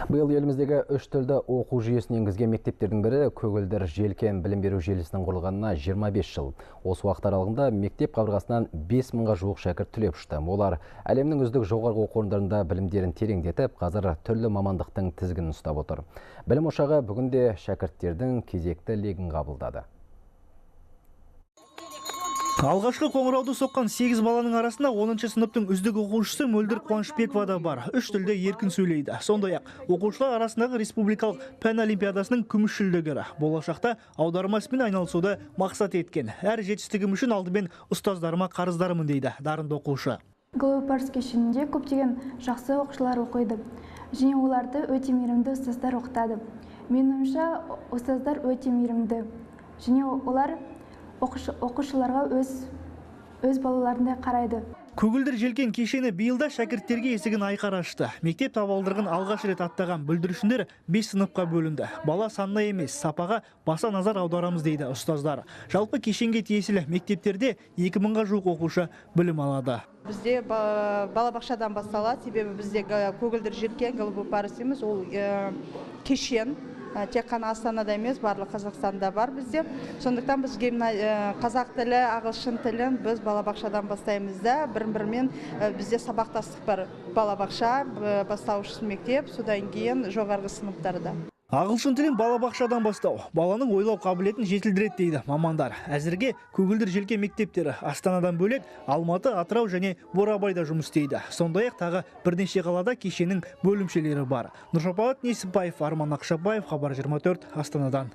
Биыл еліміздегі үш тілді оқу жүйесін енгізген мектептердің бірі Көгілдір желкен білім беру желісінің құрылғанына 25 жыл. Осы уақыт аралығында мектеп қабырғасынан 5000-ға жуық шәкірт түлеп ұшты. Олар әлемнің үздік жоғарғы оқу орындарында білімдерін тереңдетіп, қазір түрлі мамандықтың тізгінін ұстап отыр. Білім ошағы бүгінде шәкірттердің кезекті легін қабылдады. Алғашқы қоңырауды соққан 8 баланың арасында 10-шы сыныптың үздік оқушысы Мөлдір Қуанышбекова да бар. Үш тілде еркін сөйлейді. Сондай-ақ оқушылар арасындағы республикалық пән олимпиадасының күміс жүлдегері. Болашақта аудармаспен айналысуды мақсат еткен. Әр жетістігім үшін алдымен ұстаздарыма қарыздарымын дейді дарынды оқушы. Глобal Парс кешенінде көптеген жақсы оқушылар оқиды. Және оларды өте мейірімді ұстаздар оқытады. Менің ойымша, ұстаздар өте мейірімді. Және олар оқушыларға өз балаларындай қарайды. Көгілдір желкен кешені биылда шәкірттерге есігін айқара ашты. Мектеп табалдырығын алғаш рет аттаған бүлдіршіндер 5 сыныпқа бөлінді. Бала санына емес, сапаға баса назар аударамыз дейді ұстаздар. Жалпы кешенге тиесілі мектептерде 2000-ға жуық оқушы білім алады. Бізде балабақшадан басталады, себебі бізде Көгілдір желкен, Глобал Парс емес, ол кешен. Тек қана Астанада емес, барлық Қазақстанда бар бізде. Сондықтан біз қазақ тілі, ағылшын тілін біз балабақшадан бастаймыз да, бірін-бірімен бізде сабақтастық бар. Балабақша, бастауыш мектеп, содан кейін жоғарғы сыныптарда. Ағылшын тілін балабақшадан бастау баланың ойлау қабілетін жетілдіреді дейді мамандар. Әзірге Көгілдір желкен мектептері Астанадан бөлек Алматы, Атырау және Бурабайда жұмыс істейді. Сондай-ақ тағы бірнеше қалада кешенің бөлімшелері бар. Нұршапағат Несіпбаев, Арман Ақшабаев, Хабар 24, Астанадан.